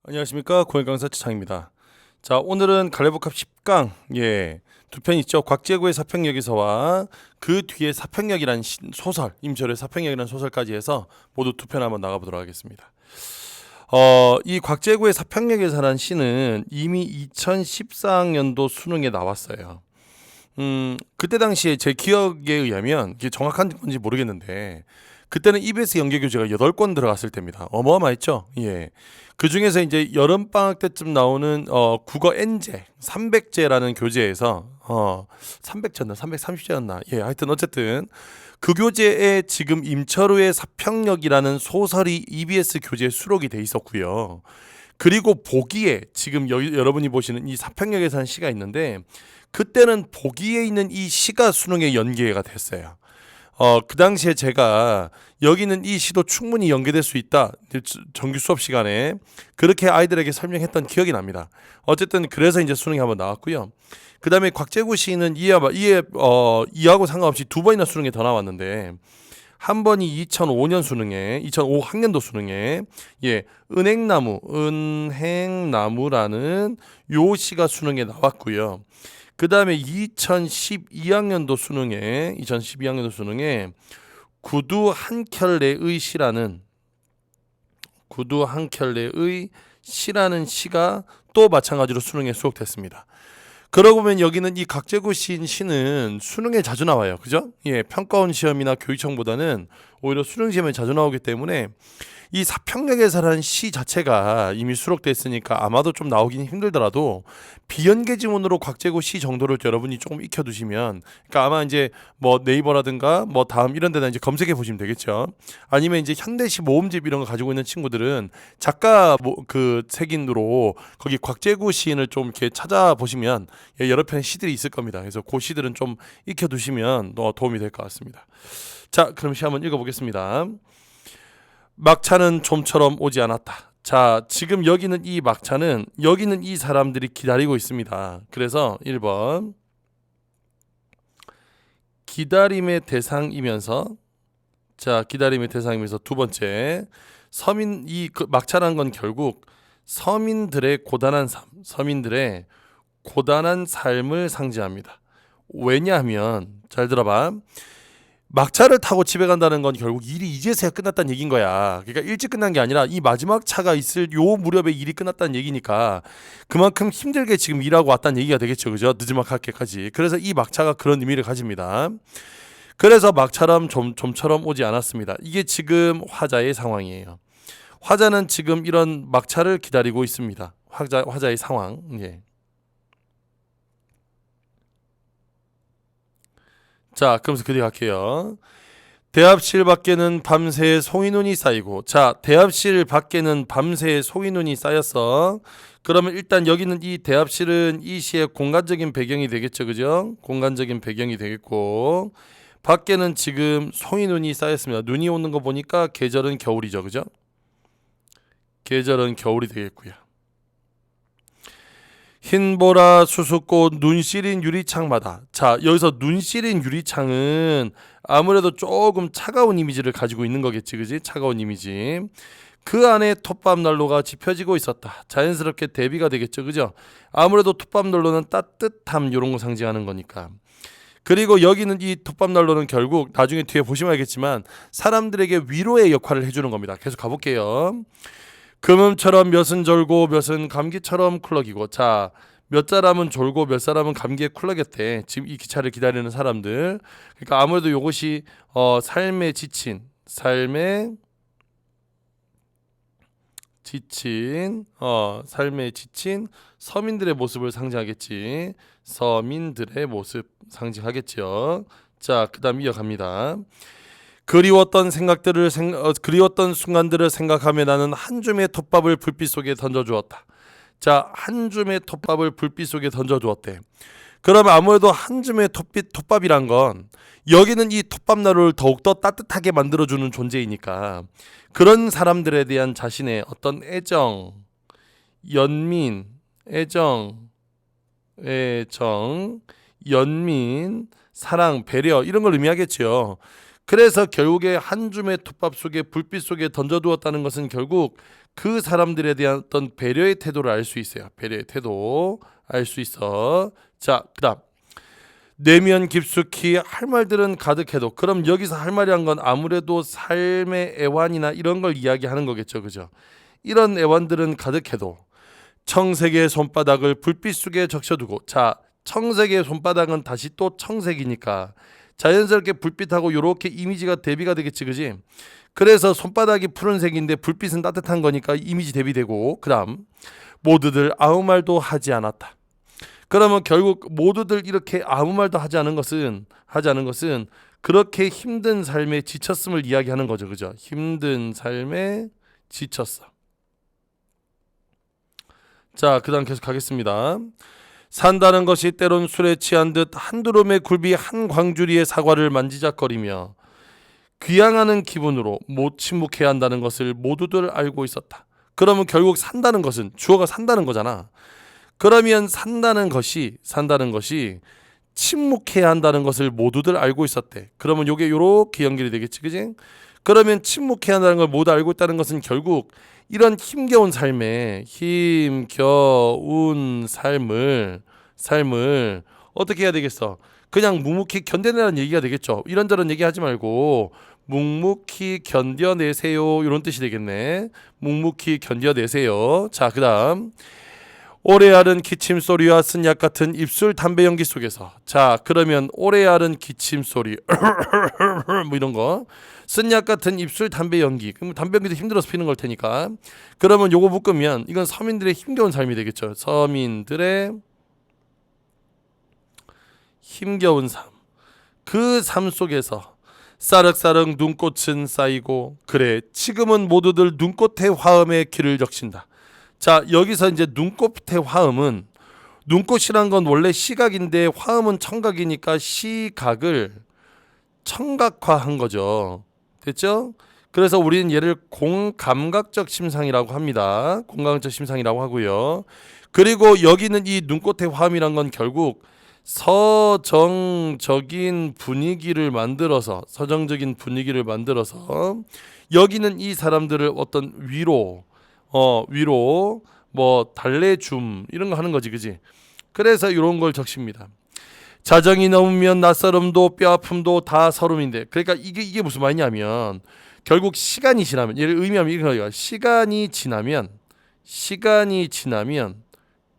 안녕하십니까, 고행강사 최창입니다. 자, 오늘은 갈래복합 10강 두 편 있죠. 곽재구의 사평역에서와 그 뒤에 사평역이라는 소설, 임철의 사평역이라는 소설까지 해서 모두 두 편 한번 나가보도록 하겠습니다. 이 곽재구의 사평역에서라는 시는 이미 2014학년도 수능에 나왔어요. 그때 당시에 제 기억에 의하면 이게 정확한 건지 모르겠는데 그때는 EBS 연계 교재가 8권 들어갔을 때입니다. 어마어마했죠. 예. 그 중에서 이제 여름 방학 때쯤 나오는 국어 N제 300제라는 교재에서 300제였나 330제였나 예, 하여튼 어쨌든 그 교재에 지금 임철우의 사평역이라는 소설이 EBS 교재에 수록이 돼 있었고요. 그리고 보기에 지금 여러분이 보시는 이 사평역에서 한 시가 있는데 그때는 보기에 있는 이 시가 수능에 연계가 됐어요. 그 당시에 제가 여기는 이 시도 충분히 연계될 수 있다. 정규 수업 시간에 그렇게 아이들에게 설명했던 기억이 납니다. 어쨌든 그래서 이제 수능이 한번 나왔고요. 그 다음에 곽재구 시는 이하고 상관없이 두 번이나 수능에 더 나왔는데 한 번이 2005년 수능에 2005학년도 수능에 은행나무라는 요 시가 수능에 나왔고요. 그 다음에 2012학년도 수능에 구두 한 켤레의 시라는 시가 또 마찬가지로 수능에 수록됐습니다. 그러고 보면 여기는 이 곽재구 시는 수능에 자주 나와요. 그죠? 예, 평가원 시험이나 교육청보다는 오히려 수능 시험에 자주 나오기 때문에 이 사평역에서라는 시 자체가 이미 수록돼 있으니까 아마도 좀 나오긴 힘들더라도 비연계 지문으로 곽재구 시 정도를 여러분이 조금 익혀두시면, 그러니까 아마 이제 뭐 네이버라든가 뭐 다음 이런 데다 이제 검색해 보시면 되겠죠. 아니면 이제 현대시 모음집 이런 거 가지고 있는 친구들은 작가 그 색인으로 거기 곽재구 시인을 좀 이렇게 찾아보시면 여러 편의 시들이 있을 겁니다. 그래서 그 시들은 좀 익혀두시면 도움이 될 것 같습니다. 자, 그럼 시 한번 읽어보겠습니다. 막차는 좀처럼 오지 않았다. 자, 지금 여기는 이 사람들이 기다리고 있습니다. 그래서 1번 기다림의 대상이면서 두 번째 막차란 건 결국 서민들의 고단한 삶을 상징합니다. 왜냐하면 잘 들어봐. 막차를 타고 집에 간다는 건 결국 일이 이제서야 끝났다는 얘기인 거야. 그러니까 일찍 끝난 게 아니라 이 마지막 차가 있을 요 무렵에 일이 끝났다는 얘기니까 그만큼 힘들게 지금 일하고 왔다는 얘기가 되겠죠. 그죠? 늦지막하게까지. 그래서 이 막차가 그런 의미를 가집니다. 그래서 막차람 좀처럼 오지 않았습니다. 이게 지금 화자의 상황이에요. 화자는 지금 이런 막차를 기다리고 있습니다. 화자의 상황. 예. 자, 그러면서 그뒤 갈게요. 대합실 밖에는 밤새 송이눈이 쌓이고, 자, 대합실 밖에는 밤새 송이눈이 쌓였어. 그러면 일단 여기는 이 대합실은 이 시의 공간적인 배경이 되겠죠, 그죠? 공간적인 배경이 되겠고, 밖에는 지금 송이눈이 쌓였습니다. 눈이 오는 거 보니까 계절은 겨울이죠, 그죠? 계절은 겨울이 되겠고요. 흰보라 수수꽃 눈시린 유리창마다. 자, 여기서 눈시린 유리창은 아무래도 조금 차가운 이미지를 가지고 있는 거겠지, 그지? 차가운 이미지. 그 안에 톱밥 난로가 지펴지고 있었다. 자연스럽게 대비가 되겠죠, 그죠? 아무래도 톱밥 난로는 따뜻함 이런 거 상징하는 거니까. 그리고 여기는 이 톱밥 난로는 결국 나중에 뒤에 보시면 알겠지만 사람들에게 위로의 역할을 해주는 겁니다. 계속 가볼게요. 금음처럼 몇은 졸고 몇은 감기처럼 쿨럭이고. 자, 몇 사람은 졸고 몇 사람은 감기에 쿨럭였대. 지금 이 기차를 기다리는 사람들. 그러니까 아무래도 이것이 삶에 지친 서민들의 모습을 상징하겠지. 서민들의 모습 상징하겠죠. 자, 그다음 이어갑니다. 그리웠던 순간들을 생각하며 나는 한 줌의 톱밥을 불빛 속에 던져주었다. 자, 한 줌의 톱밥을 불빛 속에 던져주었대. 그러면 아무래도 한 줌의 톱밥이란 건 여기는 이 톱밥 나루를 더욱더 따뜻하게 만들어주는 존재이니까 그런 사람들에 대한 자신의 어떤 연민, 사랑, 배려 이런 걸 의미하겠죠. 그래서 결국에 한 줌의 톱밥 속에 불빛 속에 던져두었다는 것은 결국 그 사람들에 대한 어떤 배려의 태도를 알 수 있어요. 배려의 태도 알 수 있어. 자, 그다음 내면 깊숙이 할 말들은 가득해도, 그럼 여기서 할 말이란 건 아무래도 삶의 애환이나 이런 걸 이야기하는 거겠죠, 그죠? 이런 애환들은 가득해도 청색의 손바닥을 불빛 속에 적셔두고, 자, 청색의 손바닥은 다시 또 청색이니까 자연스럽게 불빛하고 요렇게 이미지가 대비가 되겠지, 그지? 그래서 손바닥이 푸른색인데 불빛은 따뜻한 거니까 이미지 대비되고, 그다음 모두들 아무 말도 하지 않았다. 그러면 결국 모두들 이렇게 아무 말도 하지 않은 것은 그렇게 힘든 삶에 지쳤음을 이야기하는 거죠, 그죠? 힘든 삶에 지쳤어. 자, 그다음 계속 가겠습니다. 산다는 것이 때론 술에 취한 듯 한두름의 굴비 한 광주리의 사과를 만지작거리며 귀향하는 기분으로 못 침묵해야 한다는 것을 모두들 알고 있었다. 그러면 결국 산다는 것은 주어가 산다는 거잖아. 그러면 산다는 것이 침묵해야 한다는 것을 모두들 알고 있었대. 그러면 요게 요렇게 연결이 되겠지, 그지? 그러면 침묵해야 한다는 걸 모두 알고 있다는 것은 결국 이런 힘겨운 삶을 어떻게 해야 되겠어? 그냥 묵묵히 견뎌내라는 얘기가 되겠죠. 이런저런 얘기하지 말고 묵묵히 견뎌내세요, 이런 뜻이 되겠네. 묵묵히 견뎌내세요. 자, 그다음 오래 앓은 기침 소리와 쓴약 같은 입술 담배 연기 속에서, 자, 그러면 오래 앓은 기침 소리 뭐 이런 거, 쓴약 같은 입술 담배 연기, 그럼 담배 연기도 힘들어서 피는 걸 테니까, 그러면 요거 묶으면 이건 서민들의 힘겨운 삶이 되겠죠. 서민들의 힘겨운 삶. 그 삶 속에서 싸륵싸륵 눈꽃은 쌓이고, 그래 지금은 모두들 눈꽃의 화음에 귀를 적신다. 자, 여기서 이제 눈꽃의 화음은, 눈꽃이란 건 원래 시각인데 화음은 청각이니까 시각을 청각화한 거죠. 됐죠? 그래서 우리는 얘를 공감각적 심상이라고 합니다. 공감각적 심상이라고 하고요. 그리고 여기는 이 눈꽃의 화음이란 건 결국 서정적인 분위기를 만들어서 여기는 이 사람들을 어떤 위로 뭐 달래줌 이런 거 하는 거지, 그지? 그래서 이런 걸 적십니다. 자정이 넘으면 낯설음도 뼈아픔도 다 서름인데, 그러니까 이게 무슨 말이냐면 결국 시간이 지나면, 얘를 의미하면 이런 거예요. 시간이 지나면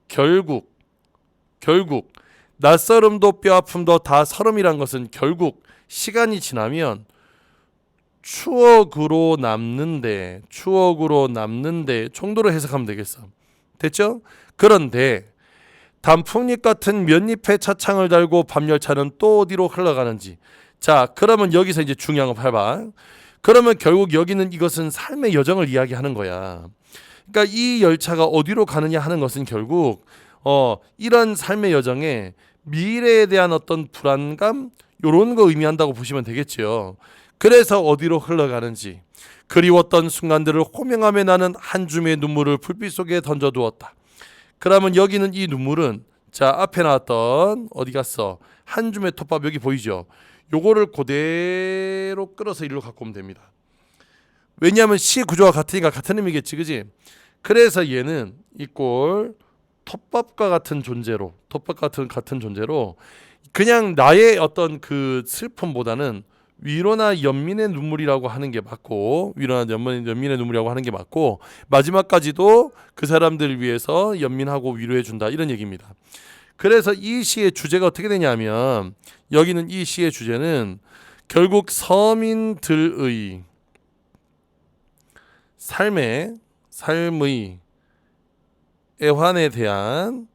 결국 낯설음도 뼈아픔도 다 서름이란 것은 결국 시간이 지나면 추억으로 남는데 정도로 해석하면 되겠어. 됐죠? 그런데 단풍잎 같은 몇잎에 차창을 달고 밤열차는 또 어디로 흘러가는지. 자, 그러면 여기서 이제 중요한 거 봐봐. 그러면 결국 여기는 이것은 삶의 여정을 이야기하는 거야. 그러니까 이 열차가 어디로 가느냐 하는 것은 결국 이런 삶의 여정에 미래에 대한 어떤 불안감, 이런 거 의미한다고 보시면 되겠죠. 그래서 어디로 흘러가는지, 그리웠던 순간들을 호명하며 나는 한 줌의 눈물을 불빛 속에 던져두었다. 그러면 여기는 이 눈물은, 자, 앞에 나왔던 어디 갔어? 한 줌의 톱밥 여기 보이죠? 요거를 그대로 끌어서 이리로 갖고 오면 됩니다. 왜냐하면 시 구조가 같으니까 같은 의미겠지, 그지? 그래서 얘는 이꼴 톱밥과 같은 존재로 그냥 나의 어떤 그 슬픔보다는 위로나 연민의 눈물이라고 하는 게 맞고, 마지막까지도 그 사람들을 위해서 연민하고 위로해 준다, 이런 얘기입니다. 그래서 이 시의 주제가 어떻게 되냐면, 여기는 이 시의 주제는 결국 서민들의 삶의 애환에 대한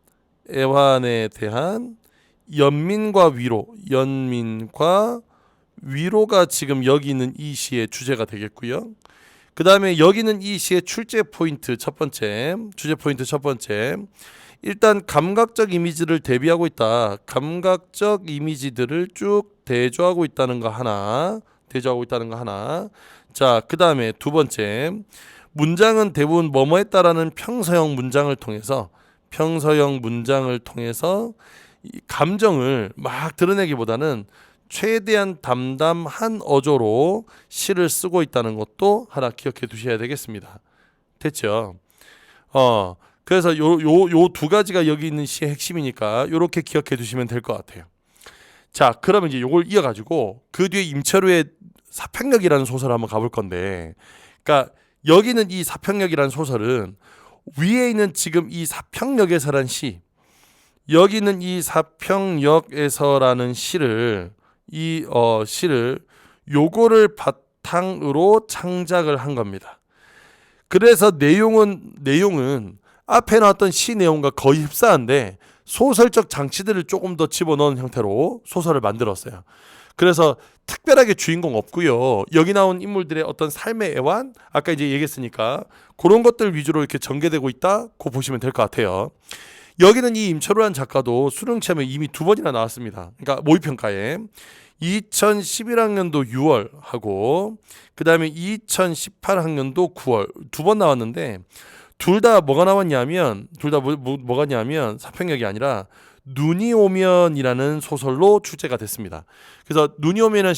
연민과 위로가 지금 여기 있는 이 시의 주제가 되겠고요. 그 다음에 여기는 이 시의 주제 포인트 첫 번째, 일단 감각적 이미지를 대비하고 있다. 감각적 이미지들을 쭉 대조하고 있다는 거 하나. 자, 그 다음에 두 번째, 문장은 대부분 뭐뭐 했다라는 평서형 문장을 통해서 이 감정을 막 드러내기보다는 최대한 담담한 어조로 시를 쓰고 있다는 것도 하나 기억해 두셔야 되겠습니다. 됐죠? 그래서 요 두 가지가 여기 있는 시의 핵심이니까 요렇게 기억해 두시면 될 것 같아요. 자, 그러면 이제 요걸 이어가지고 그 뒤에 임철우의 사평역이라는 소설을 한번 가볼 건데, 그러니까 여기는 이 사평역이라는 소설은 위에 있는 지금 이 사평역에서란 시, 여기는 이 사평역에서라는 시를 시를 요거를 바탕으로 창작을 한 겁니다. 그래서 내용은 앞에 나왔던 시 내용과 거의 흡사한데 소설적 장치들을 조금 더 집어넣은 형태로 소설을 만들었어요. 그래서 특별하게 주인공 없고요. 여기 나온 인물들의 어떤 삶의 애환, 아까 이제 얘기했으니까 그런 것들 위주로 이렇게 전개되고 있다고 보시면 될 것 같아요. 여기는 이 임철우라는 작가도 수능 시험에 이미 2번이나 나왔습니다. 그러니까 모의평가에 2011학년도 6월 하고 그 다음에 2018학년도 9월 2번 나왔는데, 둘 다 뭐가 나왔냐면 뭐가 냐면 사평역이 아니라 눈이 오면이라는 소설로 출제가 됐습니다. 그래서 눈이 오면이라는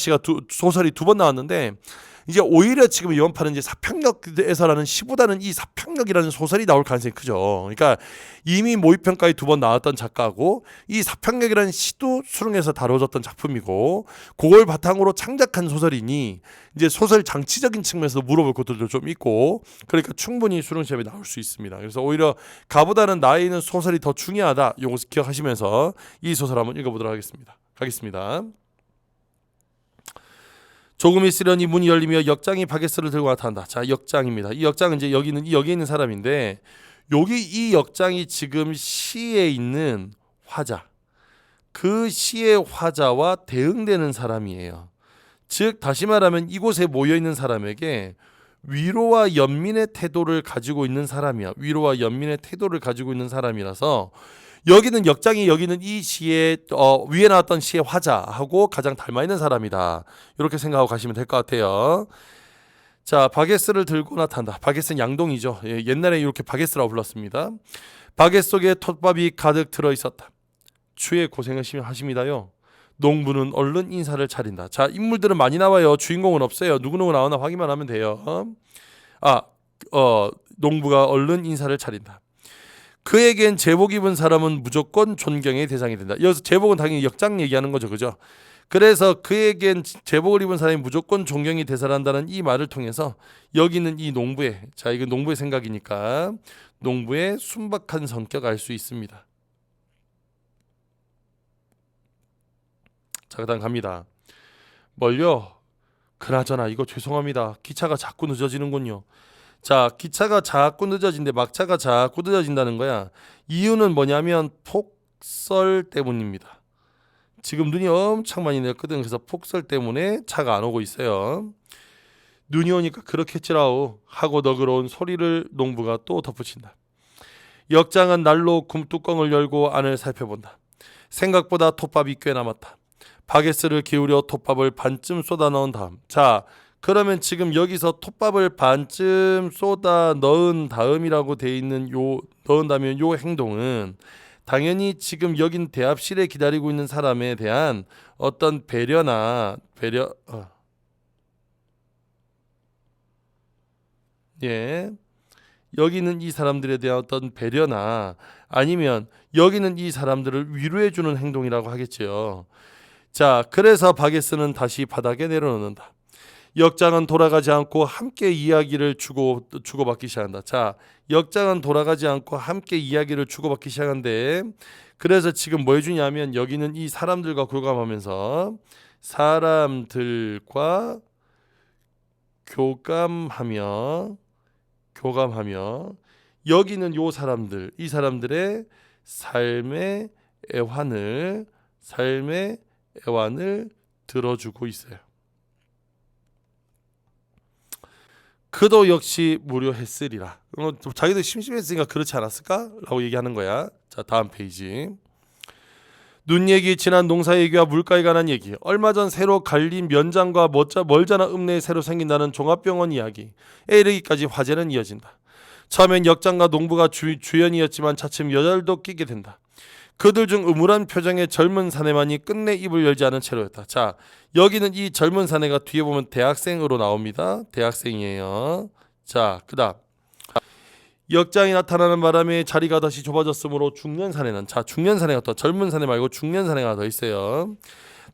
소설이 2번 나왔는데, 이제 오히려 지금 이번 판은 이제 사평역에서라는 시보다는 이 사평역이라는 소설이 나올 가능성이 크죠. 그러니까 이미 모의평가에 2번 나왔던 작가고 이 사평역이라는 시도 수능에서 다뤄졌던 작품이고 그걸 바탕으로 창작한 소설이니 이제 소설 장치적인 측면에서 물어볼 것들도 좀 있고, 그러니까 충분히 수능 시험에 나올 수 있습니다. 그래서 오히려 가보다는 나이는 소설이 더 중요하다. 요거 기억하시면서 이 소설 한번 읽어보도록 하겠습니다. 조금 있으려니 문이 열리며 역장이 바게스를 들고 나타난다. 자, 역장입니다. 이 역장은 이제 여기에 있는 사람인데, 여기 이 역장이 지금 시에 있는 화자, 그 시의 화자와 대응되는 사람이에요. 즉 다시 말하면 이곳에 모여 있는 사람에게 위로와 연민의 태도를 가지고 있는 사람이야. 위로와 연민의 태도를 가지고 있는 사람이라서 여기는 역장이 여기는 이 시의 위에 나왔던 시의 화자하고 가장 닮아 있는 사람이다. 이렇게 생각하고 가시면 될 것 같아요. 자, 바게스를 들고 나타난다. 바게스는 양동이죠. 옛날에 이렇게 바게스라고 불렀습니다. 바게 속에 톱밥이 가득 들어 있었다. 추에 고생하십니다요. 농부는 얼른 인사를 차린다. 자, 인물들은 많이 나와요. 주인공은 없어요. 누구누구 나오나 확인만 하면 돼요. 농부가 얼른 인사를 차린다. 그에겐 제복 입은 사람은 무조건 존경의 대상이 된다. 여기서 제복은 당연히 역장 얘기하는 거죠, 그죠? 그래서 그에겐 제복을 입은 사람이 무조건 존경이 대상한다는 이 말을 통해서 여기는 이 농부의, 자, 이건 농부의 생각이니까 농부의 순박한 성격 알 수 있습니다. 자, 그다음 갑니다. 멀려. 그나저나 이거 죄송합니다. 기차가 자꾸 늦어지는군요. 자, 기차가 자꾸 늦어진데 막차가 자꾸 늦어진다는 거야. 이유는 뭐냐면 폭설 때문입니다. 지금 눈이 엄청 많이 내렸거든. 그래서 폭설 때문에 차가 안 오고 있어요. 눈이 오니까 그렇겠지라오 하고 너그러운 소리를 농부가 또 덧붙인다. 역장은 날로 굼뚜껑을 열고 안을 살펴본다. 생각보다 톱밥이 꽤 남았다. 바게스를 기울여 톱밥을 반쯤 쏟아 넣은 다음, 자, 그러면 지금 여기서 톱밥을 반쯤 쏟아 넣은 다음이라고 돼 있는 넣은다면 요 행동은 당연히 지금 여긴 대합실에 기다리고 있는 사람에 대한 어떤 여기는 이 사람들에 대한 어떤 배려나 아니면 여기는 이 사람들을 위로해주는 행동이라고 하겠죠. 자, 그래서 바게스는 다시 바닥에 내려놓는다. 역장은 돌아가지 않고 함께 이야기를 주고받기 시작한다. 자, 역장은 돌아가지 않고 함께 이야기를 주고받기 시작한데, 그래서 지금 뭐 해주냐면 여기는 이 사람들과 교감하면서 사람들과 교감하며 여기는 요 사람들, 이 사람들의 삶의 애환을 들어주고 있어요. 그도 역시 무료했으리라. 자기도 심심했으니까 그렇지 않았을까? 라고 얘기하는 거야. 자, 다음 페이지. 눈 얘기, 지난 농사 얘기와 물가에 관한 얘기, 얼마 전 새로 갈린 면장과 멀잖아 읍내에 새로 생긴다는 종합병원 이야기에 이르기까지 화제는 이어진다. 처음엔 역장과 농부가 주연이었지만 차츰 여자들도 끼게 된다. 그들 중 음울한 표정의 젊은 사내만이 끝내 입을 열지 않은 채로였다. 자, 여기는 이 젊은 사내가 뒤에 보면 대학생으로 나옵니다. 대학생이에요. 자, 그다음 역장이 나타나는 바람에 자리가 다시 좁아졌으므로 중년 사내는, 자 중년 사내가 더, 젊은 사내 말고 중년 사내가 더 있어요.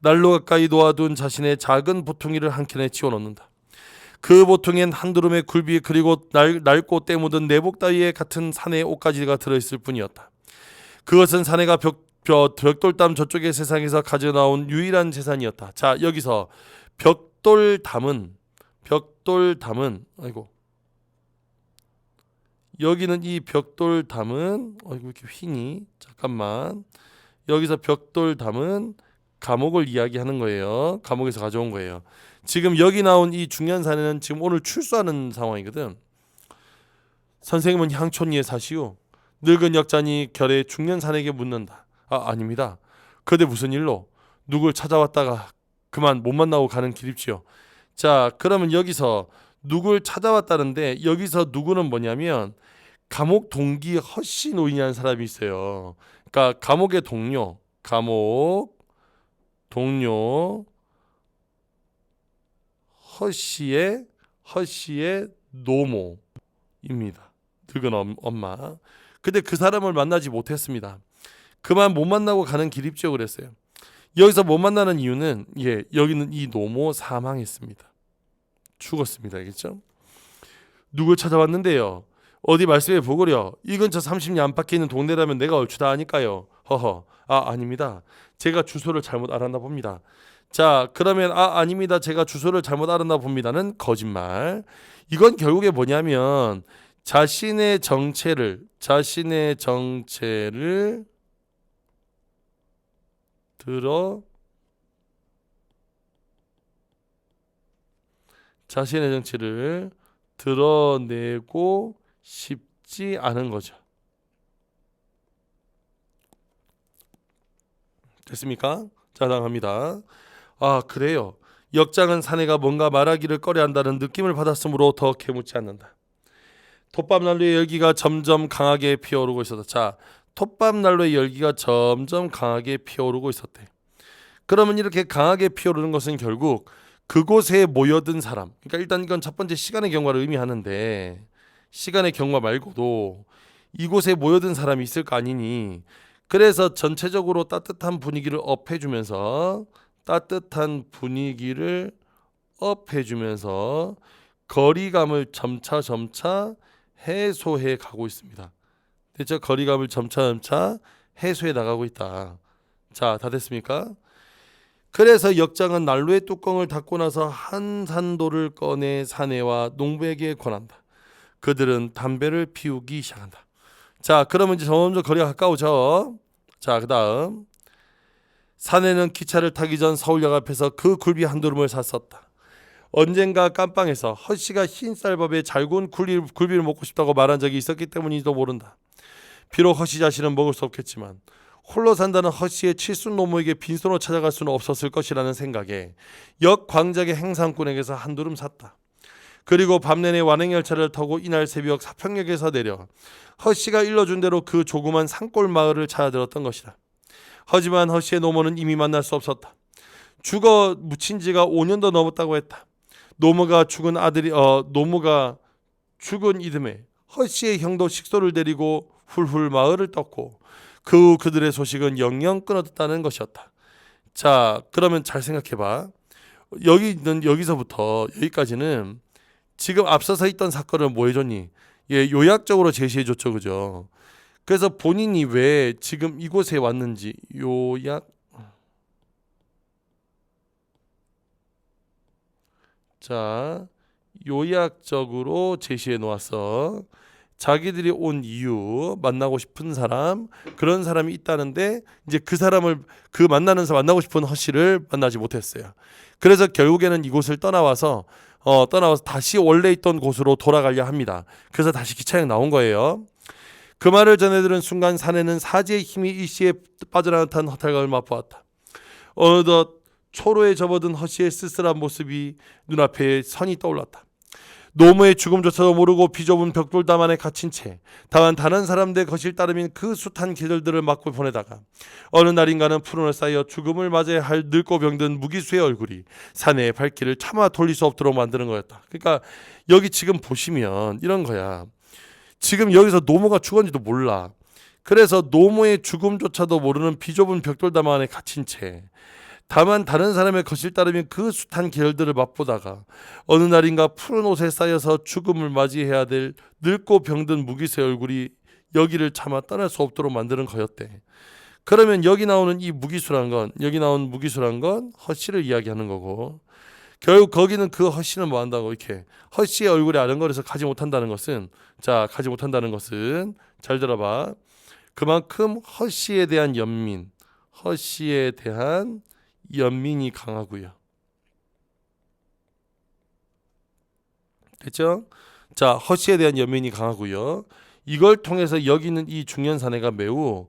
난로 가까이 놓아둔 자신의 작은 보퉁이를 한 켠에 치워놓는다. 그 보퉁이엔 한두름의 굴비 그리고 낡고 때 묻은 내복 따위에 같은 사내의 옷가지가 들어있을 뿐이었다. 그것은 사내가 벽돌담 저쪽의 세상에서 가져나온 유일한 재산이었다. 자 여기서 벽돌담은 아이고 여기는 이 벽돌담은 아이고 이렇게 휘니 잠깐만 여기서 벽돌담은 감옥을 이야기하는 거예요. 감옥에서 가져온 거예요. 지금 여기 나온 이 중년 사내는 지금 오늘 출소하는 상황이거든. 선생님은 향촌리에 사시오. 늙은 역잔이 결에 중년 사내에게 묻는다. 아닙니다. 그대 무슨 일로? 누굴 찾아왔다가 그만 못 만나고 가는 길입시오. 자 그러면 여기서 누굴 찾아왔다는데 여기서 누구는 뭐냐면 감옥 동기 허씨 노인이라는 사람이 있어요. 그러니까 감옥의 동료, 허씨의 노모입니다. 늙은 엄마. 근데 그 사람을 만나지 못했습니다. 그만 못 만나고 가는 길입시오 그랬어요. 여기서 못 만나는 이유는 여기는 이 노모 사망했습니다. 죽었습니다. 알겠죠? 누굴 찾아왔는데요. 어디 말씀해 보거려. 이 근처 30리 안팎에 있는 동네라면 내가 얼추 다 아니까요. 허허. 아닙니다. 제가 주소를 잘못 알았나 봅니다. 자 그러면 아닙니다. 제가 주소를 잘못 알았나 봅니다는 거짓말. 이건 결국에 뭐냐면 자신의 정체를 드러내고 싶지 않은 거죠. 됐습니까? 자 나갑니다. 그래요. 역장은 사내가 뭔가 말하기를 꺼려한다는 느낌을 받았으므로 더 캐묻지 않는다. 톱밥난로의 열기가 점점 강하게 피어오르고 있었다. 자, 톱밥난로의 열기가 점점 강하게 피어오르고 있었대. 그러면 이렇게 강하게 피어오르는 것은 결국 그곳에 모여든 사람. 그러니까 일단 이건 첫 번째 시간의 경과를 의미하는데 시간의 경과 말고도 이곳에 모여든 사람이 있을 거 아니니. 그래서 전체적으로 따뜻한 분위기를 업해주면서 거리감을 점차 해소해 가고 있습니다. 대체 거리감을 점차 해소해 나가고 있다. 자, 다 됐습니까? 그래서 역장은 난로의 뚜껑을 닫고 나서 한 산도를 꺼내 사내와 농부에게 권한다. 그들은 담배를 피우기 시작한다. 자, 그러면 이제 점점 거리가 가까워져. 자, 그 다음 사내는 기차를 타기 전 서울역 앞에서 그 굴비 한두름을 샀었다. 언젠가 깜빵에서 허씨가 흰쌀밥에 잘 구운 굴비를 먹고 싶다고 말한 적이 있었기 때문인지도 모른다. 비록 허씨 자신은 먹을 수 없겠지만 홀로 산다는 허씨의 칠순 노모에게 빈손으로 찾아갈 수는 없었을 것이라는 생각에 역 광작의 행상꾼에게서 한두름 샀다. 그리고 밤내내 완행열차를 타고 이날 새벽 사평역에서 내려 허씨가 일러준 대로 그 조그만 산골 마을을 찾아들었던 것이다. 하지만 허씨의 노모는 이미 만날 수 없었다. 죽어 묻힌 지가 5년도 넘었다고 했다. 노모가 죽은 이듬해 허씨의 형도 식소를 데리고 훌훌 마을을 떴고 그들의 소식은 영영 끊어졌다는 것이었다. 자, 그러면 잘 생각해봐. 여기서부터 여기까지는 지금 앞서서 있던 사건을 뭐 해줬니? 요약적으로 제시해줬죠, 그죠? 그래서 본인이 왜 지금 이곳에 왔는지 요약적으로 제시해 놓았어. 자기들이 온 이유, 만나고 싶은 사람, 그런 사람이 있다는데 이제 그 만나고 싶은 허씨를 만나지 못했어요. 그래서 결국에는 이곳을 떠나와서 다시 원래 있던 곳으로 돌아가려 합니다. 그래서 다시 기차역 나온 거예요. 그 말을 전해들은 순간 사내는 사지의 힘이 일시에 빠져나간 듯한 허탈감을 맛보았다. 어느덧 초로에 접어든 허씨의 쓸쓸한 모습이 눈앞에 선이 떠올랐다. 노모의 죽음조차도 모르고 비좁은 벽돌담 안에 갇힌 채 다만 다른 사람들의 거실 따름인 그 숱한 계절들을 맞고 보내다가 어느 날인가는 푸른을 쌓여 죽음을 맞이해야 할 늙고 병든 무기수의 얼굴이 사내의 발길을 차마 돌릴 수 없도록 만드는 거였다. 그러니까 여기 지금 보시면 이런 거야. 지금 여기서 노모가 죽었는지도 몰라. 그래서 노모의 죽음조차도 모르는 비좁은 벽돌담 안에 갇힌 채 다만 다른 사람의 거실 따르면 그 숱한 계열들을 맛보다가 어느 날인가 푸른 옷에 쌓여서 죽음을 맞이해야 될 늙고 병든 무기수의 얼굴이 여기를 차마 떠날 수 없도록 만드는 거였대. 그러면 여기 나오는 이 무기수란 건, 여기 나온 무기수란 건 허씨를 이야기하는 거고, 결국 거기는 그 허씨는 뭐 한다고, 이렇게 허씨의 얼굴에 아른거려서 가지 못한다는 것은, 자, 가지 못한다는 것은 잘 들어봐. 그만큼 허씨에 대한 연민, 허씨에 대한 연민이 강하고요. 됐죠? 자, 허씨에 대한 연민이 강하고요. 이걸 통해서 여기는 이 중년 사내가 매우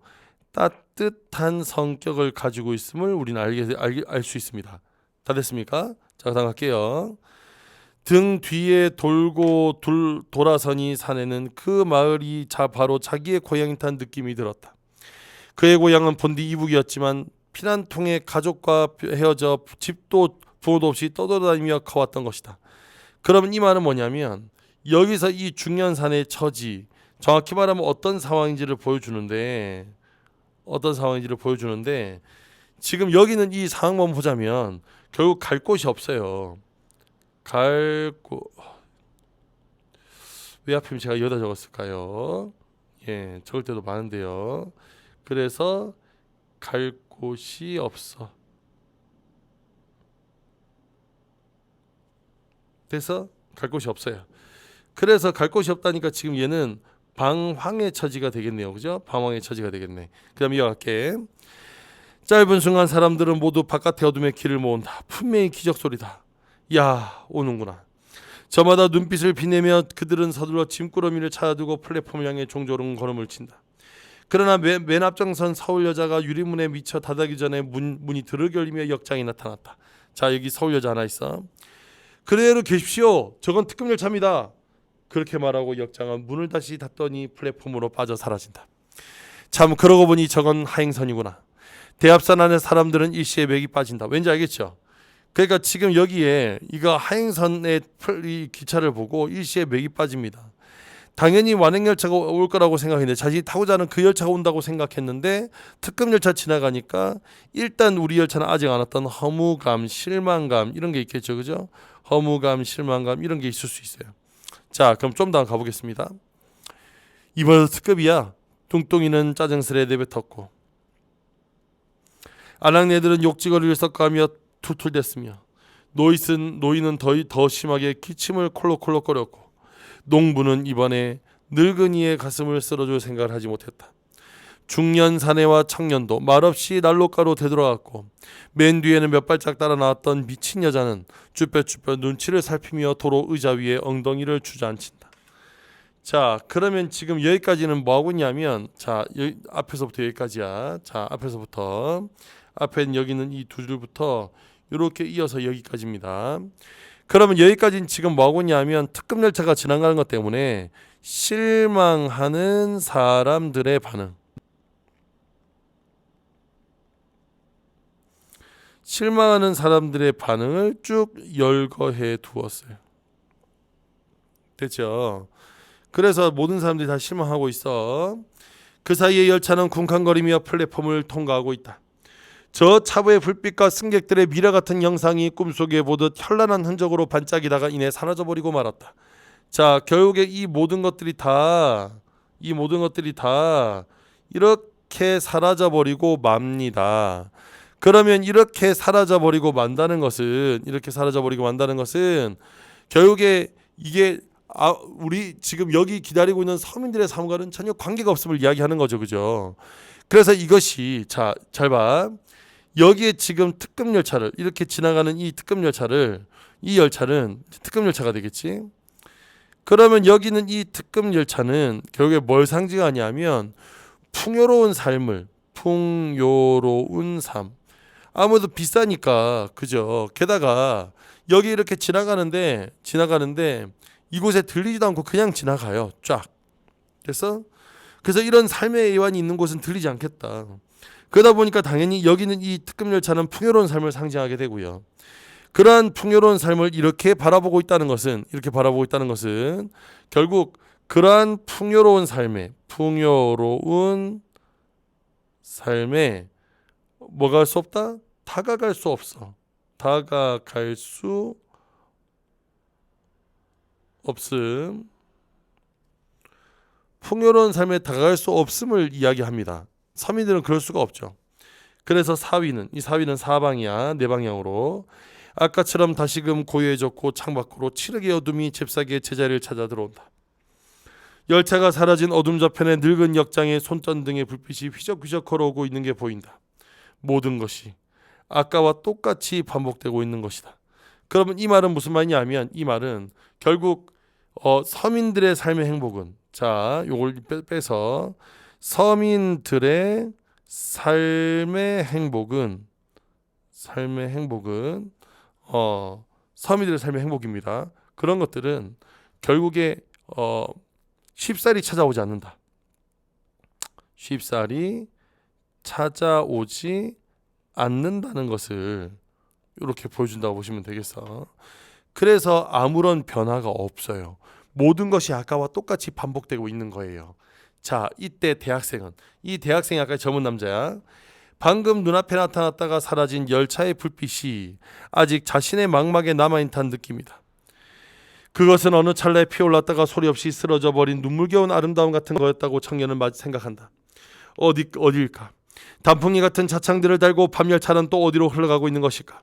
따뜻한 성격을 가지고 있음을 우리는 알 수 있습니다. 다 됐습니까? 자, 다음 갈게요. 등 뒤에 돌고 돌아서니 사내는 그 마을이 바로 자기의 고향인 듯한 느낌이 들었다. 그의 고향은 본디 이북이었지만 피난통에 가족과 헤어져 집도 부모도 없이 떠돌아다니며 커왔던 것이다. 그러면 이 말은 뭐냐면 여기서 이 중년 사내의 처지, 정확히 말하면 어떤 상황인지를 보여주는데 지금 여기는 이 상황만 보자면 결국 갈 곳이 없어요. 왜 하필 제가 여기다 적었을까요? 예, 적을 때도 많은데요. 그래서 갈 곳이 없어. 그래서 갈 곳이 없어요. 그래서 갈 곳이 없다니까 지금 얘는 방황의 처지가 되겠네요. 그죠? 방황의 처지가 되겠네. 그 다음에 이어갈게. 짧은 순간 사람들은 모두 바깥의 어둠에 길을 모은다. 분명히 기적 소리다. 야, 오는구나. 저마다 눈빛을 비내며 그들은 서둘러 짐꾸러미를 찾아두고 플랫폼을 향해 종조른 걸음을 친다. 그러나 맨 앞장선 서울 여자가 유리문에 미쳐 닫기 전에 문이 드르게 열리며 역장이 나타났다. 자, 여기 서울 여자 하나 있어. 그대로 계십시오. 저건 특급 열차입니다. 그렇게 말하고 역장은 문을 다시 닫더니 플랫폼으로 빠져 사라진다. 참 그러고 보니 저건 하행선이구나. 대합선 안에 사람들은 일시에 맥이 빠진다. 왠지 알겠죠? 그러니까 지금 여기에 이거 하행선의 이 기차를 보고 일시에 맥이 빠집니다. 당연히 완행열차가 올 거라고 생각했는데 자신이 타고자 하는 그 열차가 온다고 생각했는데 특급 열차 지나가니까 일단 우리 열차는 아직 안 왔던 허무감, 실망감 이런 게 있겠죠. 그죠? 허무감, 실망감 이런 게 있을 수 있어요. 자, 그럼 좀 더 가보겠습니다. 이번에도 특급이야. 뚱뚱이는 짜증스레 내뱉었고 아낙네들은 욕지거리를 섞어가며 툴툴댔으며 노인은 더 심하게 기침을 콜록콜록거렸고 농부는 이번에 늙은이의 가슴을 쓸어줄 생각을 하지 못했다. 중년 사내와 청년도 말없이 난로가로 되돌아갔고 맨 뒤에는 몇 발짝 따라 나왔던 미친 여자는 쭈뼛쭈뼛 눈치를 살피며 도로 의자 위에 엉덩이를 주저앉힌다. 자, 그러면 지금 여기까지는 뭐하고 있냐면 자, 여기 앞에서부터 여기까지야. 자, 앞에서부터 앞에 여기는 이 두 줄부터 이렇게 이어서 여기까지입니다. 그러면 여기까지는 지금 뭐하고 있냐면 특급 열차가 지나가는 것 때문에 실망하는 사람들의 반응, 실망하는 사람들의 반응을 쭉 열거해 두었어요. 됐죠? 그래서 모든 사람들이 다 실망하고 있어. 그 사이에 열차는 쿵쾅거리며 플랫폼을 통과하고 있다. 저 차부의 불빛과 승객들의 미라 같은 영상이 꿈속에 보듯 현란한 흔적으로 반짝이다가 이내 사라져버리고 말았다. 자, 결국에 이 모든 것들이 다 이렇게 사라져버리고 맙니다. 그러면 이렇게 사라져버리고 만다는 것은 결국에 이게 우리 지금 여기 기다리고 있는 서민들의 삶과는 전혀 관계가 없음을 이야기하는 거죠. 그죠? 그래서 이것이 자, 잘 봐. 여기에 지금 특급 열차를 이렇게 지나가는 이 열차는 특급 열차가 되겠지. 그러면 여기는 이 특급 열차는 결국에 뭘 상징하냐면 풍요로운 삶. 아무래도 비싸니까 그죠. 게다가 여기 이렇게 지나가는데 이곳에 들리지도 않고 그냥 지나가요. 쫙. 그래서 이런 삶의 애환이 있는 곳은 들리지 않겠다. 그러다 보니까 당연히 여기는 이 특급 열차는 풍요로운 삶을 상징하게 되고요. 그러한 풍요로운 삶을 이렇게 바라보고 있다는 것은 결국 그러한 풍요로운 삶에 뭐가 할 수 없다? 다가갈 수 없어. 다가갈 수 없음. 풍요로운 삶에 다가갈 수 없음을 이야기합니다. 서민들은 그럴 수가 없죠. 그래서 이 사위는 사방이야. 네 방향으로 아까처럼 다시금 고요해졌고 창밖으로 칠흑의 어둠이 잽싸게 제자리를 찾아 들어온다. 열차가 사라진 어둠 저편에 늙은 역장의 손전등의 불빛이 휘적휘적 걸어오고 있는 게 보인다. 모든 것이 아까와 똑같이 반복되고 있는 것이다. 그러면 이 말은 무슨 말이냐면, 이 말은 결국 서민들의 삶의 행복은, 자, 요걸 빼서 서민들의 삶의 행복은 서민들의 삶의 행복입니다. 그런 것들은 결국에 쉽사리 찾아오지 않는다. 쉽사리 찾아오지 않는다는 것을 이렇게 보여준다고 보시면 되겠어. 그래서 아무런 변화가 없어요. 모든 것이 아까와 똑같이 반복되고 있는 거예요. 자, 이때 이 대학생이 아까 젊은 남자야. 방금 눈앞에 나타났다가 사라진 열차의 불빛이 아직 자신의 망막에 남아있는 듯한 느낌이다. 그것은 어느 찰나에 피어올랐다가 소리 없이 쓰러져 버린 눈물겨운 아름다움 같은 거였다고 청년은 생각한다. 어디일까? 단풍이 같은 자창들을 달고 밤열차는 또 어디로 흘러가고 있는 것일까?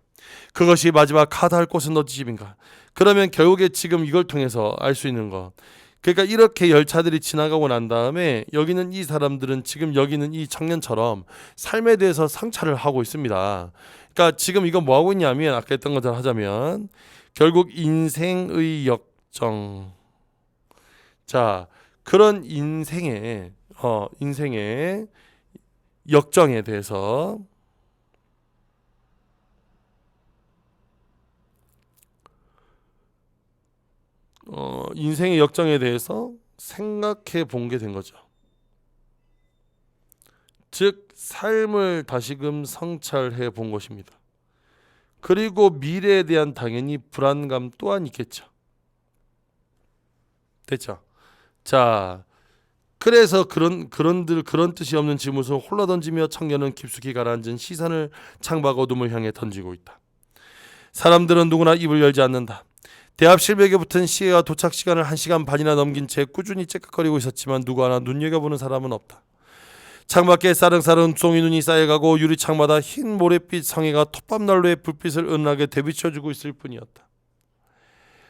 그것이 마지막 카드할 곳은 어디 집인가? 그러면 결국에 지금 이걸 통해서 알 수 있는 것, 그러니까 이렇게 열차들이 지나가고 난 다음에 여기는 이 사람들은 지금 여기는 이 청년처럼 삶에 대해서 성찰을 하고 있습니다. 그러니까 지금 이건 뭐 하고 있냐면, 아까 했던 것처럼 하자면 결국 인생의 역정, 자, 그런 인생의 역정에 대해서 인생의 역정에 대해서 생각해 본 게 된 거죠. 즉 삶을 다시금 성찰해 본 것입니다. 그리고 미래에 대한 당연히 불안감 또한 있겠죠. 됐죠? 자, 그래서 그런 뜻이 없는 질문을 홀라 던지며 청년은 깊숙이 가라앉은 시선을 창밖 어둠을 향해 던지고 있다. 사람들은 누구나 입을 열지 않는다. 대합 실벽에 붙은 시계가 도착 시간을 1시간 반이나 넘긴 채 꾸준히 째깍거리고 있었지만 누구 하나 눈여겨보는 사람은 없다. 창밖에 사릉사릉 종이 눈이 쌓여가고 유리창마다 흰 모래빛 성에가 톱밥난로의 불빛을 은은하게 되비춰주고 있을 뿐이었다.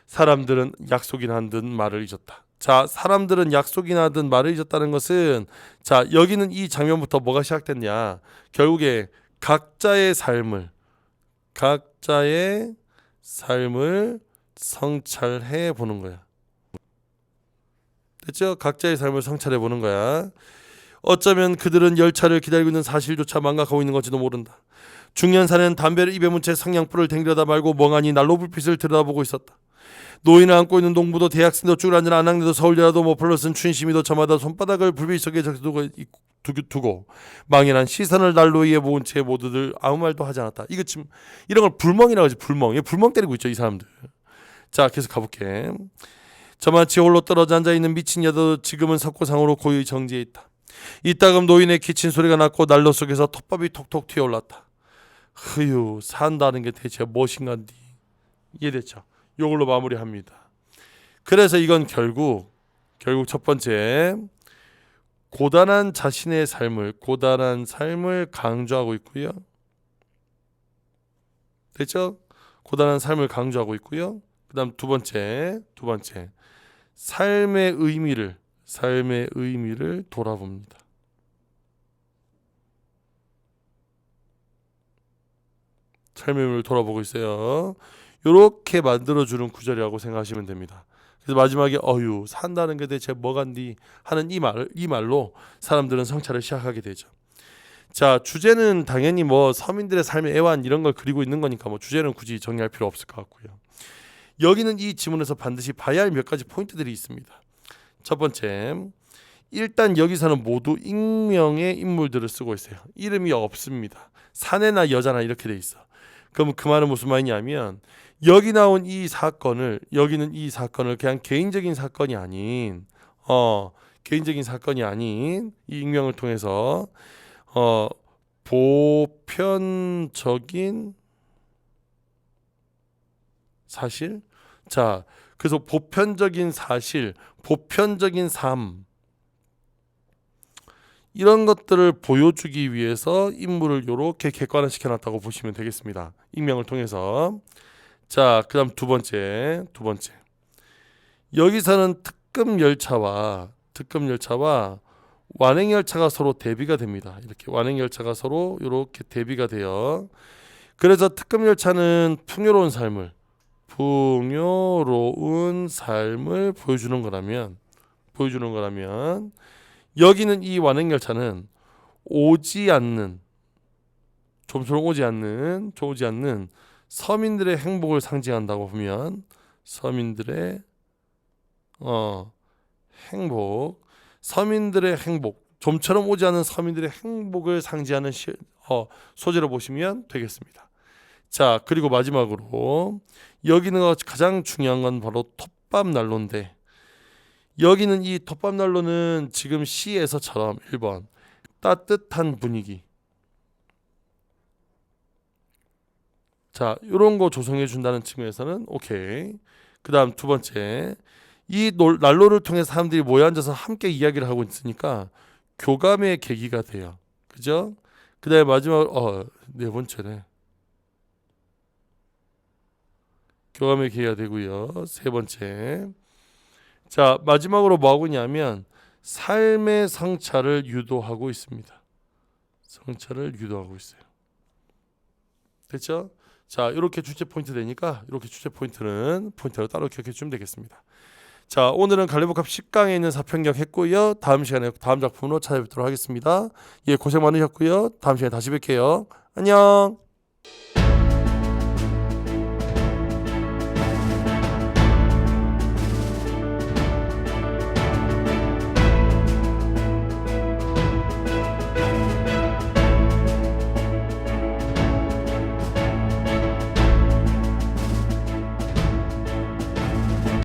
사람들은 약속이나 한 듯 말을 잊었다. 자, 사람들은 약속이나 하듯 말을 잊었다는 것은, 자, 여기는 이 장면부터 뭐가 시작됐냐? 결국에 각자의 삶을 성찰해 보는 거야. 됐죠? 각자의 삶을 성찰해 보는 거야. 어쩌면 그들은 열차를 기다리고 있는 사실조차 망각하고 있는 건지도 모른다. 중년사는 담배를 입에 문 채 성냥불을 댕기려다 말고 멍하니 난로 불빛을 들여다보고 있었다. 노인을 안고 있는 농부도 대학생도 쭈그란진 안악내도 서울대라도 머플러 쓴 춘심이도 저마다 손바닥을 불빛 속에 두고 망연한 시선을 난로 위에 모은 채 모두들 아무 말도 하지 않았다. 이거 지금 이런 걸 불멍이라고 하지. 불멍 때리고 있죠, 이 사람들. 자, 계속 가볼게. 저마치 홀로 떨어져 앉아있는 미친 여자도 지금은 석고상으로 고요히 정지해 있다. 이따금 노인의 기침 소리가 났고 난로 속에서 톱밥이 톡톡 튀어올랐다. 흐유, 산다는 게 대체 무엇인가인지 이해됐죠? 이걸로 마무리합니다. 그래서 이건 결국 첫 번째, 고단한 삶을 강조하고 있고요. 됐죠? 고단한 삶을 강조하고 있고요. 그다음 두 번째, 삶의 의미를 돌아봅니다. 삶의 의미를 돌아보고 있어요. 이렇게 만들어주는 구절이라고 생각하시면 됩니다. 그래서 마지막에 산다는 게 대체 뭐간디 하는 이 말로 사람들은 성찰을 시작하게 되죠. 자, 주제는 당연히 서민들의 삶의 애환 이런 걸 그리고 있는 거니까 주제는 굳이 정리할 필요 없을 것 같고요. 여기는 이 지문에서 반드시 봐야 할 몇 가지 포인트들이 있습니다. 첫 번째, 일단 여기서는 모두 익명의 인물들을 쓰고 있어요. 이름이 없습니다. 사내나 여자나 이렇게 돼 있어. 그럼 그 말은 무슨 말이냐면, 여기는 이 사건을 그냥 개인적인 사건이 아닌 개인적인 사건이 아닌 이 익명을 통해서 보편적인 사실. 자, 그래서 보편적인 사실, 보편적인 삶, 이런 것들을 보여주기 위해서 인물을 이렇게 객관화시켜 놨다고 보시면 되겠습니다. 익명을 통해서. 자, 그다음 두 번째. 여기서는 특급 열차와 완행 열차가 서로 대비가 됩니다. 이렇게 완행 열차가 서로 이렇게 대비가 돼요. 그래서 특급 열차는 풍요로운 삶을 보여주는 거라면 여기는 이 완행 열차는 좀처럼 오지 않는 서민들의 행복을 상징한다고 보면 서민들의 좀처럼 오지 않는 서민들의 행복을 상징하는 소재로 보시면 되겠습니다. 자, 그리고 마지막으로 여기는 가장 중요한 건 바로 톱밥난로인데, 여기는 이 톱밥난로는 지금 시에서처럼 1번 따뜻한 분위기, 자, 이런 거 조성해 준다는 측면에서는 오케이. 그 다음 두 번째, 이 난로를 통해 사람들이 모여 앉아서 함께 이야기를 하고 있으니까 교감의 계기가 돼요. 그죠? 그 다음에 마지막 네 번째네. 교감의 계기가 되고요. 세 번째, 자, 마지막으로 뭐 하고 있냐면 삶의 성찰을 유도하고 있습니다. 성찰을 유도하고 있어요. 됐죠? 자, 이렇게 주제 포인트 되니까 이렇게 주제 포인트로 따로 기억해 주시면 되겠습니다. 자, 오늘은 갈래복합 10강에 있는 사평역 했고요. 다음 시간에 다음 작품으로 찾아뵙도록 하겠습니다. 예, 고생 많으셨고요. 다음 시간에 다시 뵐게요. 안녕.